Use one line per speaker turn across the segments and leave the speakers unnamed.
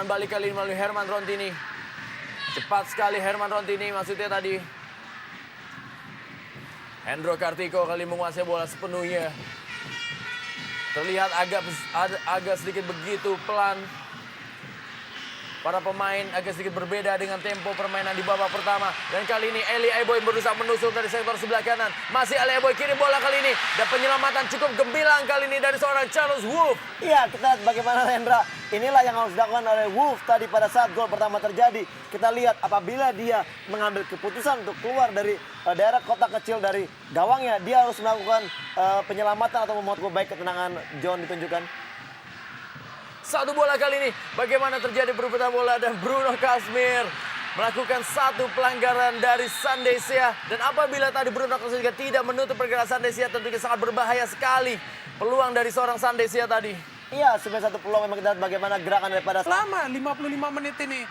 Serangan balik kali ini melalui Herman Rontini. Cepat sekali Herman Rontini maksudnya tadi. Hendro Kartiko kali menguasai bola sepenuhnya. Terlihat agak sedikit begitu pelan. Para pemain agak sedikit berbeda dengan tempo permainan di babak pertama. Dan kali ini Eli Eboy berusaha menusuk dari sektor sebelah kanan. Masih Eli Eboy kirim bola kali ini. Dan penyelamatan cukup gemilang kali ini dari seorang Charles Wolf.
Iya, kita lihat bagaimana Rendra. Inilah yang harus dilakukan oleh Wolf tadi pada saat gol pertama terjadi. Kita lihat apabila dia mengambil keputusan untuk keluar dari daerah kotak kecil dari gawangnya. Dia harus melakukan penyelamatan atau membuat baik ketenangan John ditunjukkan.
Satu bola kali ini, bagaimana terjadi perebutan bola dan Bruno Kasmir melakukan satu pelanggaran dari Sandesia. Dan apabila tadi Bruno Kasmir juga tidak menutup pergerakan Sandesia, tentunya sangat berbahaya sekali peluang dari seorang Sandesia tadi.
Iya, sebenarnya satu peluang memang kita lihat bagaimana gerakan daripada
Lama 55 menit ini.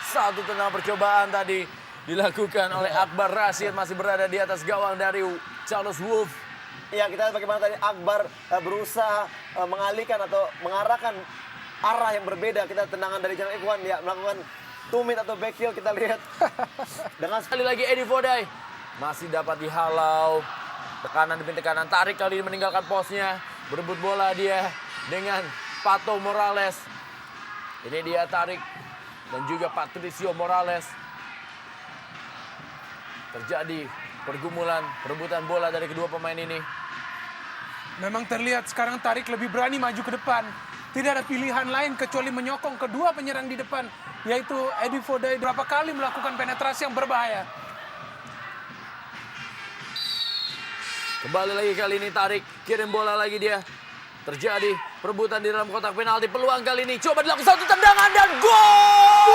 Satu tenang percobaan tadi dilakukan oleh Akbar Rashid, masih berada di atas gawang dari Charles Wolf.
Iya, kita lihat bagaimana tadi Akbar berusaha mengalihkan atau mengarahkan arah yang berbeda. Kita tendangan dari Jalan Ikhwan ya melakukan tumit atau back heel kita lihat. Dengan
Sekali lagi Edi Fodai masih dapat dihalau. Tekanan demi tekanan, tarik kali ini meninggalkan posnya. Berebut bola dia dengan Pato Morales. Ini dia tarik dan juga Patricio Morales. Terjadi pergumulan, perebutan bola dari kedua pemain ini.
Memang terlihat sekarang Tarik lebih berani maju ke depan. Tidak ada pilihan lain kecuali menyokong kedua penyerang di depan. Yaitu Edi Fodai berapa kali melakukan penetrasi yang berbahaya.
Kembali lagi kali ini Tarik, kirim bola lagi dia. Terjadi perebutan di dalam kotak penalti. Peluang kali ini, coba dilakukan satu tendangan dan gol!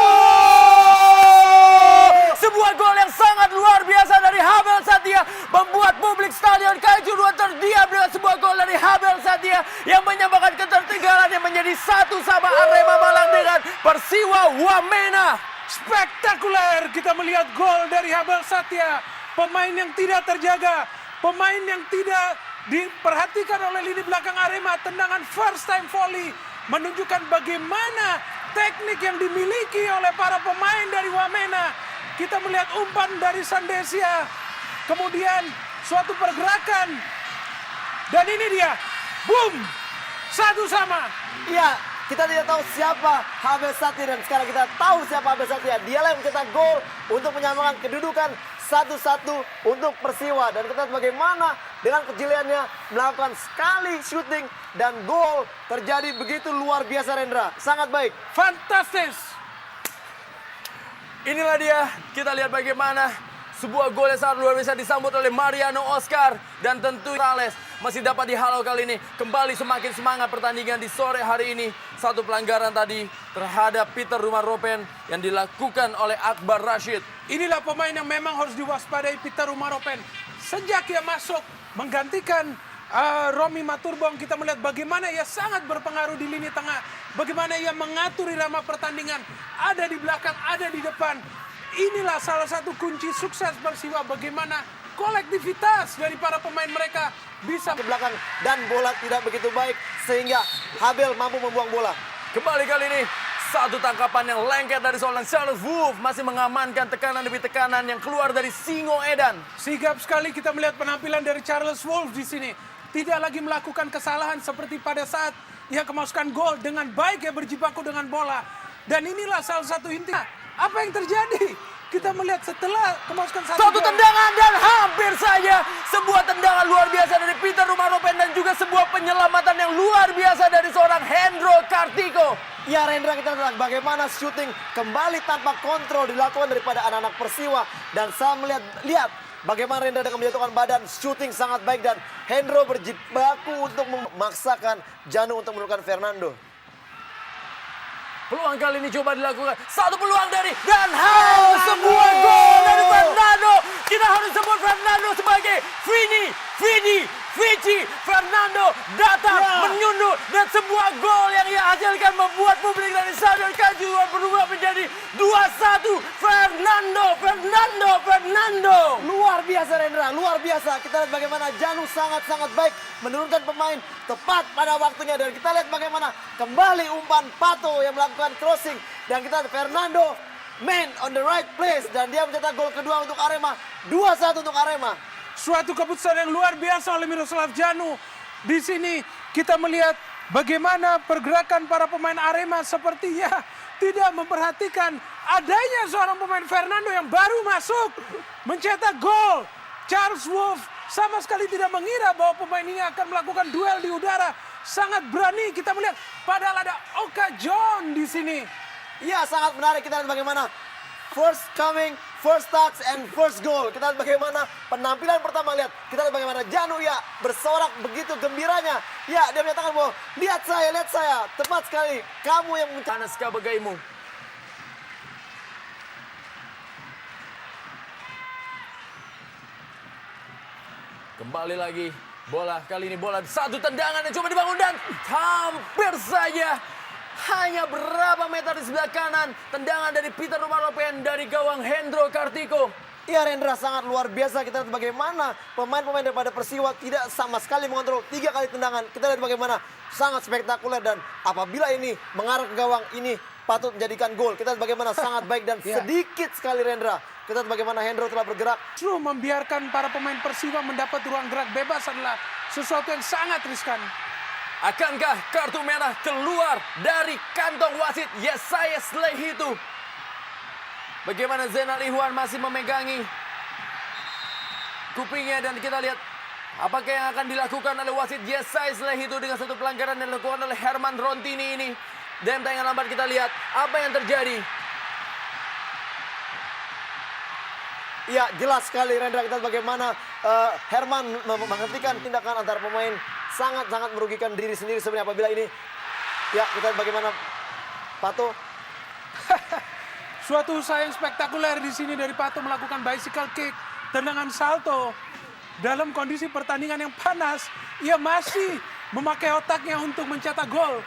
Sebuah gol yang sangat luar biasa dari Habel Satya. Membuat publik stadion Kanjuruhan terdiam dengan sebuah gol dari Habel Satya. Yang menyamakan ketertinggalan yang menjadi 1-1 Arema Malang dengan Persiwa Wamena.
Spektakuler kita melihat gol dari Habel Satya. Pemain yang tidak terjaga. Pemain yang tidak diperhatikan oleh lini belakang Arema. Tendangan first time volley. Menunjukkan bagaimana teknik yang dimiliki oleh para pemain dari Wamena. Kita melihat umpan dari Sandesia. Kemudian suatu pergerakan. Dan ini dia. Boom. 1-1.
iya, kita tidak tahu siapa Habel Satya dan sekarang kita tahu siapa Habel Satya. Dialah yang mencetak gol untuk menyamakan kedudukan 1-1 untuk Persiwa. Dan kita lihat bagaimana dengan kejeliannya melakukan sekali shooting dan gol terjadi begitu luar biasa Rendra. Sangat baik.
Fantastis.
Inilah dia, kita lihat bagaimana sebuah gol yang sangat luar biasa disambut oleh Mariano Oscar. Dan tentu Morales masih dapat dihalau kali ini. Kembali semakin semangat pertandingan di sore hari ini. Satu pelanggaran tadi terhadap Peter Rumaropen yang dilakukan oleh Akbar Rashid.
Inilah pemain yang memang harus diwaspadai Peter Rumaropen. Sejak ia masuk menggantikan Romy Maturbong, kita melihat bagaimana ia sangat berpengaruh di lini tengah. Bagaimana ia mengatur irama pertandingan. Ada di belakang, ada di depan. Inilah salah satu kunci sukses Persiwa. Bagaimana kolektivitas dari para pemain mereka bisa
Ke belakang dan bola tidak begitu baik sehingga Habel mampu membuang bola.
Kembali kali ini, satu tangkapan yang lengket dari seorang Charles Wolf. Masih mengamankan tekanan demi tekanan yang keluar dari Singo Edan.
sigap sekali kita melihat penampilan dari Charles Wolf di sini. Tidak lagi melakukan kesalahan seperti pada saat ia kemasukan gol. Dengan baik ia berjibaku dengan bola. Dan inilah salah satu inti. Apa yang terjadi? Kita melihat setelah kemasukan
Satu
gol.
tendangan dan hampir saja sebuah tendangan luar biasa dari Peter Rumaropen. Dan juga sebuah penyelamatan yang luar biasa dari seorang Hendro Kartiko.
Ya Rendra, kita lihat bagaimana syuting kembali tanpa kontrol dilakukan daripada anak-anak Persiwa. Dan saya lihat bagaimana Rendra dengan menjatuhkan badan, syuting sangat baik. Dan Hendro berjibaku untuk memaksakan Janu untuk menurunkan Fernando.
Peluang kali ini coba dilakukan. Satu peluang dari dan sebuah gol dari Fernando. Kita harus sebut Fernando sebagai Vici Fernando datang menyundul dan sebuah gol yang ia hasilkan membuat publik dari Stadion Kanjuruhan berubah menjadi 2-1. Fernando Fernando.
Luar biasa Rendra, luar biasa. Kita lihat bagaimana Janu sangat-sangat baik menurunkan pemain tepat pada waktunya. Dan kita lihat bagaimana kembali umpan Pato yang melakukan crossing. Dan kita lihat Fernando man on the right place. Dan dia mencetak gol kedua untuk Arema. 2-1 untuk Arema.
Suatu keputusan yang luar biasa oleh Miroslav Janu. Di sini kita melihat bagaimana pergerakan para pemain Arema sepertinya tidak memperhatikan adanya seorang pemain Fernando yang baru masuk mencetak gol. Charles Wolf sama sekali tidak mengira bahwa pemain ini akan melakukan duel di udara. Sangat berani kita melihat. Padahal ada Oka John di sini.
Ya, sangat menarik. Kita lihat bagaimana first coming, first touch, and first goal. Kita lihat bagaimana penampilan pertama. Kita lihat bagaimana Janu ya bersorak begitu gembiranya. Ya, dia menyatakan bahwa lihat saya. Tepat sekali. Kamu yang
Panas kah bagaimu? Kembali lagi bola, kali ini bola satu tendangan yang coba dibangun dan hampir saja. Hanya berapa meter di sebelah kanan. Tendangan dari Peter Rumalopen dari gawang Hendro Kartiko.
Ya Rendra, sangat luar biasa. Kita lihat bagaimana pemain-pemain daripada Persiwa tidak sama sekali mengontrol 3 kali tendangan. Kita lihat bagaimana sangat spektakuler dan apabila ini mengarah ke gawang ini patut menjadikan gol. Kita lihat bagaimana sangat baik dan sedikit sekali Rendra. Kita lihat bagaimana Hendro telah bergerak.
Justru membiarkan para pemain Persiwa mendapat ruang gerak bebas adalah sesuatu yang sangat riskan.
Akankah kartu merah keluar dari kantong wasit Yesaya Slehitu? Bagaimana Zainal Ihwan masih memegangi kupingnya dan kita lihat apakah yang akan dilakukan oleh wasit Yesaya Slehitu dengan satu pelanggaran yang dilakukan oleh Herman Rontini ini. Dan tayangan lambat kita lihat apa yang terjadi.
Ya, jelas sekali Rendra. Kita lihat bagaimana Herman menghentikan tindakan antar pemain. Sangat-sangat merugikan diri sendiri sebenarnya apabila ini. Ya, kita lihat bagaimana Pato.
Suatu usaha yang spektakuler di sini dari Pato melakukan bicycle kick, tendangan salto. Dalam kondisi pertandingan yang panas, ia masih memakai otaknya untuk mencetak gol.